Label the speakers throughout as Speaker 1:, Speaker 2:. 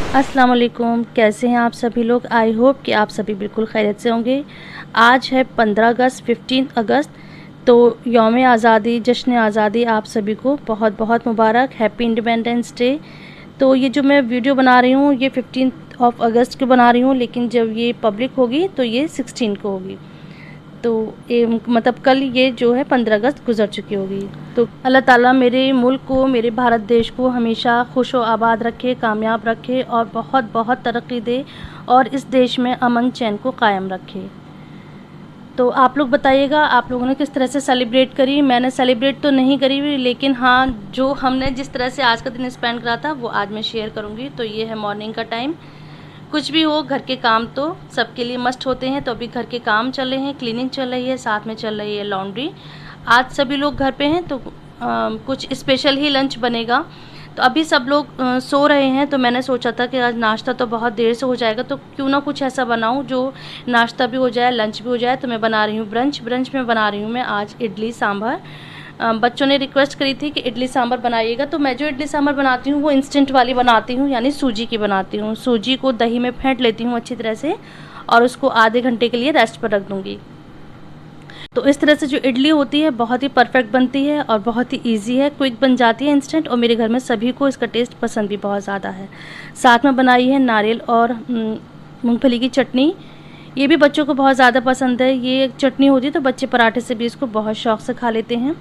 Speaker 1: अस्सलाम वालेकुम, कैसे हैं आप सभी लोग। आई होप कि आप सभी बिल्कुल खैरियत से होंगे। आज है 15 अगस्त 15 अगस्त, तो यौम आज़ादी, जश्न आज़ादी आप सभी को बहुत बहुत मुबारक। Happy independence day. तो ये जो मैं वीडियो बना रही हूँ ये 15 अगस्त को बना रही हूँ, लेकिन जब ये पब्लिक होगी तो ये 16 को होगी। तो ये मतलब कल ये जो है 15 अगस्त गुजर चुकी होगी। तो अल्लाह ताला मेरे मुल्क को, मेरे भारत देश को हमेशा खुश व आबाद रखे, कामयाब रखे और बहुत बहुत तरक्की दे और इस देश में अमन चैन को कायम रखे। तो आप लोग बताइएगा आप लोगों ने किस तरह से सेलिब्रेट करी। मैंने सेलिब्रेट तो नहीं करी हुई, लेकिन हाँ, जो हमने जिस तरह से आज का दिन स्पेंड करा था वो आज मैं शेयर करूँगी। तो ये है मॉर्निंग का टाइम। कुछ भी हो, घर के काम तो सबके लिए मस्ट होते हैं। तो अभी घर के काम चल रहे हैं, क्लीनिंग चल रही है, साथ में चल रही है लॉन्ड्री। आज सभी लोग घर पे हैं तो कुछ स्पेशल ही लंच बनेगा। तो अभी सब लोग सो रहे हैं, तो मैंने सोचा था कि आज नाश्ता तो बहुत देर से हो जाएगा, तो क्यों ना कुछ ऐसा बनाऊं जो नाश्ता भी हो जाए, लंच भी हो जाए। तो मैं बना रही हूँ ब्रंच। ब्रंच में बना रही हूँ मैं आज इडली सांभर। बच्चों ने रिक्वेस्ट करी थी कि इडली सांभर बनाइएगा, तो मैं जो इडली सांभर बनाती हूँ वो इंस्टेंट वाली बनाती हूँ, यानी सूजी की बनाती हूँ। सूजी को दही में फेंट लेती हूँ अच्छी तरह से और उसको आधे घंटे के लिए रेस्ट पर रख दूँगी। तो इस तरह से जो इडली होती है बहुत ही परफेक्ट बनती है और बहुत ही इजी है, क्विक बन जाती है, इंस्टेंट। और मेरे घर में सभी को इसका टेस्ट पसंद भी बहुत ज़्यादा है। साथ में बनाई है नारियल और मूंगफली की चटनी। ये भी बच्चों को बहुत ज़्यादा पसंद है। ये एक चटनी होती है तो बच्चे पराठे से भी इसको बहुत शौक़ से खा लेते हैं।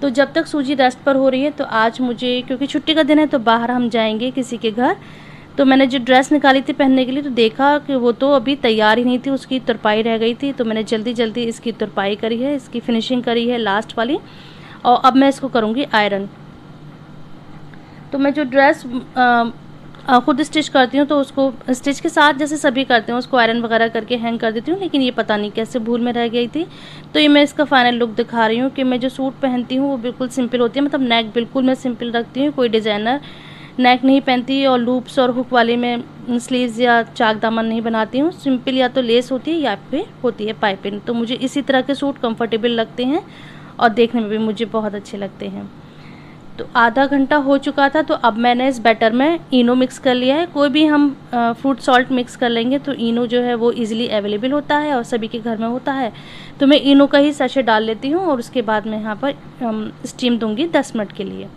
Speaker 1: तो जब तक सूजी रेस्ट पर हो रही है, तो आज मुझे, क्योंकि छुट्टी का दिन है, तो बाहर हम जाएंगे किसी के घर। तो मैंने जो ड्रेस निकाली थी पहनने के लिए, तो देखा कि वो तो अभी तैयार ही नहीं थी, उसकी तुरपाई रह गई थी। तो मैंने जल्दी जल्दी इसकी तुरपाई करी है, इसकी फिनिशिंग करी है लास्ट वाली, और अब मैं इसको करूँगी आयरन। तो मैं जो ड्रेस खुद स्टिच करती हूँ, तो उसको स्टिच के साथ जैसे सभी करते हैं उसको आयरन वगैरह करके हैंग कर देती हूँ, लेकिन ये पता नहीं कैसे भूल में रह गई थी। तो ये मैं इसका फाइनल लुक दिखा रही हूँ कि मैं जो सूट पहनती हूँ वो बिल्कुल सिंपल होती है, मतलब नेक बिल्कुल मैं सिंपल रखती हूँ, कोई डिज़ाइनर नेक नहीं पहनती और लूप्स और हुक वाले में स्लीव्स या चाक दामन नहीं बनाती हूँ। सिंपल या तो लेस होती है या फिर होती है पाइपिंग। तो मुझे इसी तरह के सूट कंफर्टेबल लगते हैं और देखने में भी मुझे बहुत अच्छे लगते हैं। तो आधा घंटा हो चुका था, तो अब मैंने इस बैटर में इनो मिक्स कर लिया है। कोई भी हम फ्रूट सॉल्ट मिक्स कर लेंगे तो इनो जो है वो इजीली अवेलेबल होता है और सभी के घर में होता है। तो मैं इनो का ही सैशे डाल लेती हूँ और उसके बाद मैं यहाँ पर स्टीम दूँगी 10 मिनट के लिए।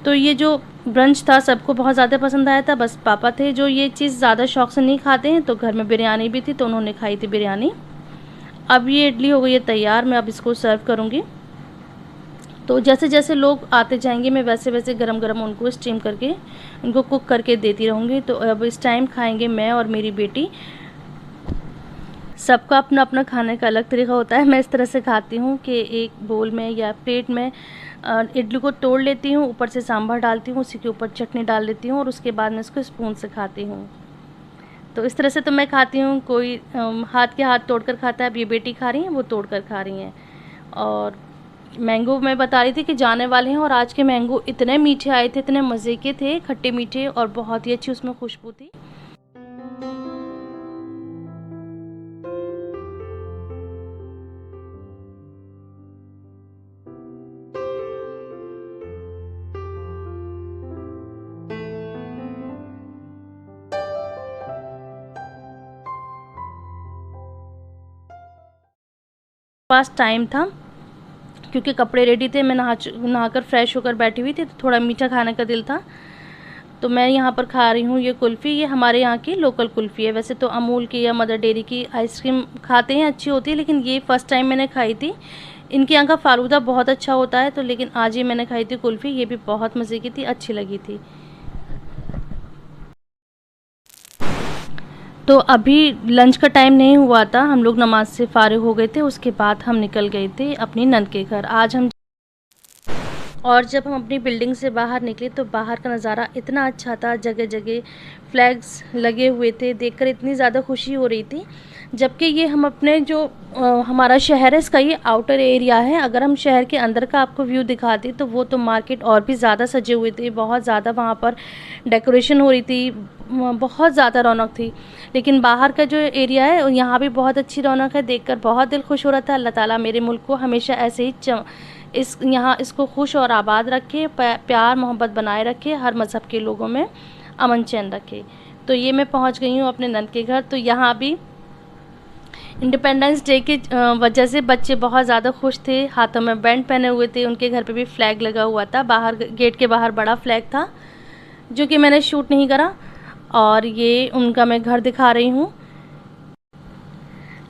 Speaker 1: तो ये जो ब्रंच था सबको बहुत ज़्यादा पसंद आया था। बस पापा थे जो ये चीज़ ज़्यादा शौक़ से नहीं खाते हैं, तो घर में बिरयानी भी थी तो उन्होंने खाई थी बिरयानी। अब ये इडली हो गई है तैयार, मैं अब इसको सर्व करूँगी। तो जैसे जैसे लोग आते जाएंगे मैं वैसे वैसे गरम गरम उनको स्टीम करके, उनको कुक करके देती रहूँगी। तो अब इस टाइम खाएंगे मैं और मेरी बेटी। सबका अपना अपना खाने का अलग तरीका होता है। मैं इस तरह से खाती हूँ कि एक बोल में या प्लेट में इडली को तोड़ लेती हूँ, ऊपर से सांभर डालती हूँ, उसी के ऊपर चटनी डाल देती हूँ और उसके बाद मैं इसको स्पून से खाती हूँ। तो इस तरह से तो मैं खाती हूँ। कोई हाथ के हाथ तोड़ कर खाता है। अब ये बेटी खा रही हैं, वो तोड़ कर खा रही हैं। और मैंगो मैं बता रही थी कि जाने वाले हैं, और आज के मैंगो इतने मीठे आए थे, इतने मज़े के थे, खट्टे मीठे, और बहुत ही अच्छी उसमें खुशबू थी। पास टाइम था क्योंकि कपड़े रेडी थे, मैं नहाकर फ्रेश होकर बैठी हुई थी, तो थोड़ा मीठा खाने का दिल था। तो मैं यहाँ पर खा रही हूँ ये कुल्फ़ी। ये हमारे यहाँ की लोकल कुल्फ़ी है। वैसे तो अमूल की या मदर डेयरी की आइसक्रीम खाते हैं, अच्छी होती है, लेकिन ये फ़र्स्ट टाइम मैंने खाई थी। इनके यहाँ का फ़ालूदा बहुत अच्छा होता है, तो लेकिन आज ये मैंने खाई थी कुल्फ़ी। ये भी बहुत मज़े की थी, अच्छी लगी थी। तो अभी लंच का टाइम नहीं हुआ था, हम लोग नमाज से फ़ारिग हो गए थे, उसके बाद हम निकल गए थे अपनी नंद के घर। और जब हम अपनी बिल्डिंग से बाहर निकले तो बाहर का नज़ारा इतना अच्छा था, जगह जगह फ्लैग्स लगे हुए थे, देखकर इतनी ज़्यादा खुशी हो रही थी। जबकि ये हम अपने जो हमारा शहर है इसका ये आउटर एरिया है। अगर हम शहर के अंदर का आपको व्यू दिखाते तो वो तो मार्केट और भी ज़्यादा सजे हुए थे, बहुत ज़्यादा वहाँ पर डेकोरेशन हो रही थी, बहुत ज़्यादा रौनक थी। लेकिन बाहर का जो एरिया है यहाँ भी बहुत अच्छी रौनक है, देखकर बहुत दिल खुश हो रहा था। अल्लाह ताला मेरे मुल्क को हमेशा ऐसे ही इसको खुश और आबाद रखे, प्यार मोहब्बत बनाए रखे हर मज़हब के लोगों में। अमन चैन रखे। तो ये मैं पहुंच गई हूँ अपने नंद के घर। तो यहाँ भी इंडिपेंडेंस डे की वजह से बच्चे बहुत ज़्यादा खुश थे, हाथों में बैंड पहने हुए थे। उनके घर पे भी फ्लैग लगा हुआ था, बाहर गेट के बाहर बड़ा फ्लैग था जो कि मैंने शूट नहीं करा। और ये उनका मैं घर दिखा रही हूँ।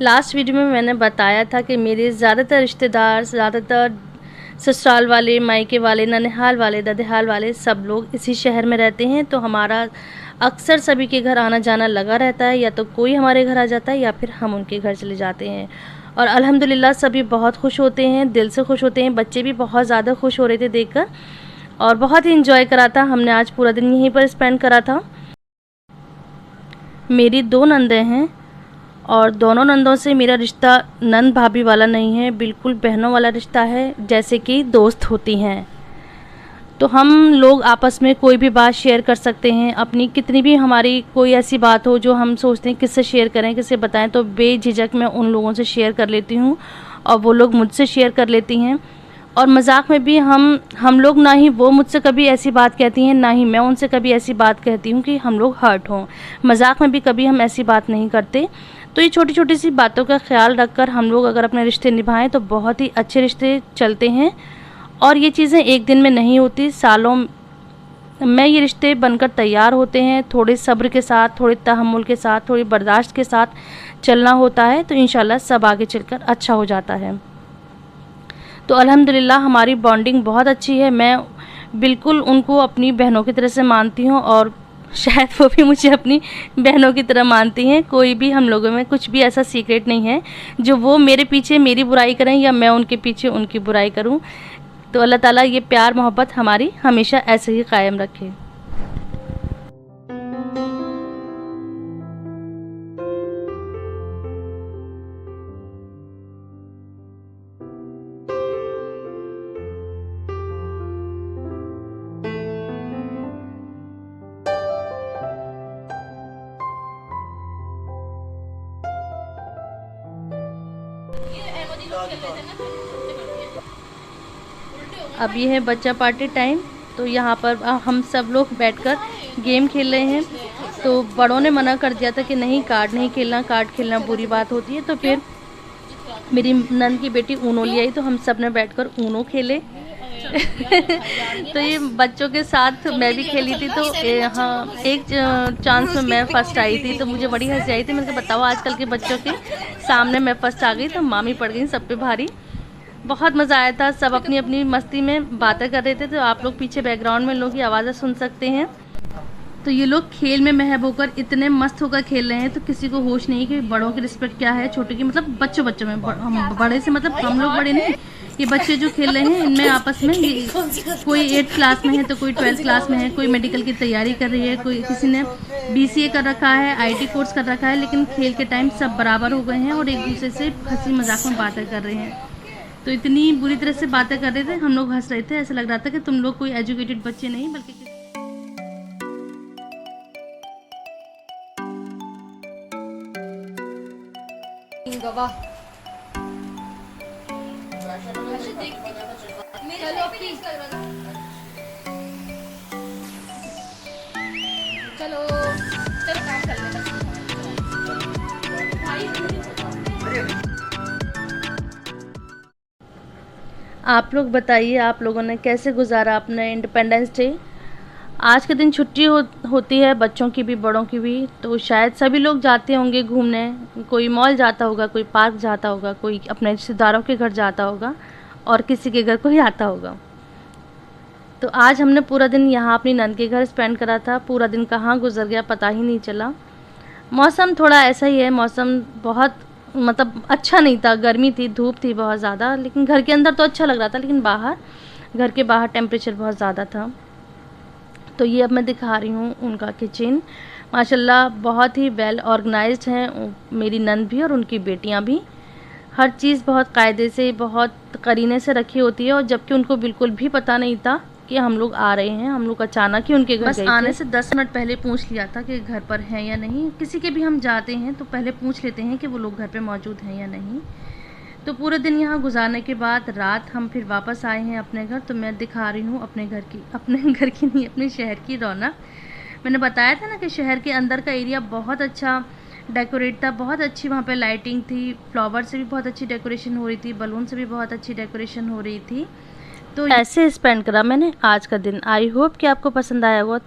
Speaker 1: लास्ट वीडियो में मैंने बताया था कि मेरे ज़्यादातर रिश्तेदार, ज़्यादातर ससुराल वाले, मायके वाले, ननिहाल वाले, ददिहाल वाले सब लोग इसी शहर में रहते हैं। तो हमारा अक्सर सभी के घर आना जाना लगा रहता है, या तो कोई हमारे घर आ जाता है या फिर हम उनके घर चले जाते हैं। और अल्हम्दुलिल्लाह सभी बहुत खुश होते हैं, दिल से खुश होते हैं। बच्चे भी बहुत ज़्यादा खुश हो रहे थे देखकर, और बहुत ही इंजॉय करा था हमने। आज पूरा दिन यहीं पर स्पेंड करा था। मेरी 2 नंदें हैं और दोनों नंदों से मेरा रिश्ता नंद भाभी वाला नहीं है, बिल्कुल बहनों वाला रिश्ता है, जैसे कि दोस्त होती हैं। तो हम लोग आपस में कोई भी बात शेयर कर सकते हैं, अपनी कितनी भी हमारी कोई ऐसी बात हो जो हम सोचते हैं किससे शेयर करें, किससे बताएं, तो बेझिझक मैं उन लोगों से शेयर कर लेती हूँ और वो लोग मुझसे शेयर कर लेती हैं। और मजाक में भी हम लोग, ना ही वो मुझसे कभी ऐसी बात कहती हैं, ना ही मैं उनसे कभी ऐसी बात कहती हूँ कि हम लोग हर्ट हों। मजाक में भी कभी हम ऐसी बात नहीं करते। तो ये छोटी छोटी सी बातों का ख्याल रखकर हम लोग अगर अपने रिश्ते निभाएं तो बहुत ही अच्छे रिश्ते चलते हैं। और ये चीज़ें एक दिन में नहीं होती, सालों में ये रिश्ते बनकर तैयार होते हैं। थोड़े सब्र के साथ, थोड़े तहम्मुल के साथ, थोड़ी बर्दाश्त के साथ चलना होता है, तो इंशाल्लाह सब आगे चलकर अच्छा हो जाता है। तो अल्हम्दुलिल्लाह हमारी बॉन्डिंग बहुत अच्छी है। मैं बिल्कुल उनको अपनी बहनों की तरह से मानती हूँ और शायद वो भी मुझे अपनी बहनों की तरह मानती हैं। कोई भी हम लोगों में कुछ भी ऐसा सीक्रेट नहीं है जो वो मेरे पीछे मेरी बुराई करें या मैं उनके पीछे उनकी बुराई करूं। तो अल्लाह ताला ये प्यार मोहब्बत हमारी हमेशा ऐसे ही कायम रखे। अब ये है बच्चा पार्टी टाइम। तो यहाँ पर हम सब लोग बैठकर गेम खेल रहे हैं। तो बड़ों ने मना कर दिया था कि नहीं, कार्ड नहीं खेलना, कार्ड खेलना बुरी बात होती है। तो फिर मेरी नंद की बेटी ऊनो ले आई, तो हम सब ने बैठकर ऊनो खेले। तो ये बच्चों के साथ मैं भी खेली थी। तो हाँ, एक चांस में मैं फर्स्ट आई थी, तो मुझे बड़ी हंसी आई थी। मैंने कहा बताओ, आजकल के बच्चों के सामने मैं फर्स्ट आ गई, तो मामी पड़ गई सब पे भारी। बहुत मज़ा आया था, सब अपनी अपनी मस्ती में बातें कर रहे थे। तो आप लोग पीछे बैकग्राउंड में लोगों की आवाज़ें सुन सकते हैं। तो ये लोग खेल में महब होकर इतने मस्त होकर खेल रहे हैं, तो किसी को होश नहीं कि बड़ों की रिस्पेक्ट क्या है, छोटे की, मतलब बच्चों में। हम बड़े से मतलब हम लोग बड़े नहीं, ये बच्चे जो खेल रहे हैं इनमें आपस में कोई 8th क्लास में है, तो कोई 12th क्लास में है, कोई मेडिकल की तैयारी कर रही है, कोई किसी ने BCA कर रखा है, IT कोर्स कर रखा है। लेकिन खेल के टाइम सब बराबर हो गए हैं और एक दूसरे से हंसी मजाक में बातें कर रहे हैं। तो इतनी बुरी तरह से बातें कर रहे थे, हम लोग हंस रहे थे। ऐसा लग रहा था कि तुम लोग कोई एजुकेटेड बच्चे नहीं बल्कि
Speaker 2: चलो चलो काम कर लेते हैं।
Speaker 1: आप लोग बताइए, आप लोगों ने कैसे गुजारा अपना इंडिपेंडेंस डे। आज के दिन छुट्टी होती है, बच्चों की भी बड़ों की भी। तो शायद सभी लोग जाते होंगे घूमने, कोई मॉल जाता होगा, कोई पार्क जाता होगा, कोई अपने रिश्तेदारों के घर जाता होगा और किसी के घर कोई आता होगा। तो आज हमने पूरा दिन यहाँ अपनी नंद के घर स्पेंड करा था। पूरा दिन कहाँ गुजर गया पता ही नहीं चला। मौसम थोड़ा ऐसा ही है, मौसम बहुत मतलब अच्छा नहीं था, गर्मी थी, धूप थी बहुत ज़्यादा। लेकिन घर के अंदर तो अच्छा लग रहा था, लेकिन घर के बाहर टेम्परेचर बहुत ज़्यादा था। तो ये अब मैं दिखा रही हूँ उनका किचन। माशाल्लाह बहुत ही वेल ऑर्गेनाइज्ड हैं मेरी नंद भी और उनकी बेटियाँ भी। हर चीज़ बहुत कायदे से, बहुत करीने से रखी होती है। और जबकि उनको बिल्कुल भी पता नहीं था कि हम लोग आ रहे हैं। हम लोग अचानक ही उनके घर बस आने से 10 मिनट पहले पूछ लिया था कि घर पर हैं या नहीं। किसी के भी हम जाते हैं तो पहले पूछ लेते हैं कि वो लोग घर पे मौजूद हैं या नहीं। तो पूरे दिन यहाँ गुजारने के बाद रात हम फिर वापस आए हैं अपने घर। तो मैं दिखा रही हूँ अपने घर की नहीं, अपने शहर की रौनक। मैंने बताया था ना कि शहर के अंदर का एरिया बहुत अच्छा डेकोरेट था, बहुत अच्छी वहाँ पे लाइटिंग थी, फ्लावर से भी बहुत अच्छी डेकोरेशन हो रही थी, बलून से भी बहुत अच्छी डेकोरेशन हो रही थी। तो ऐसे स्पेंड करा मैंने आज का दिन। आई होप कि आपको पसंद आया होगा।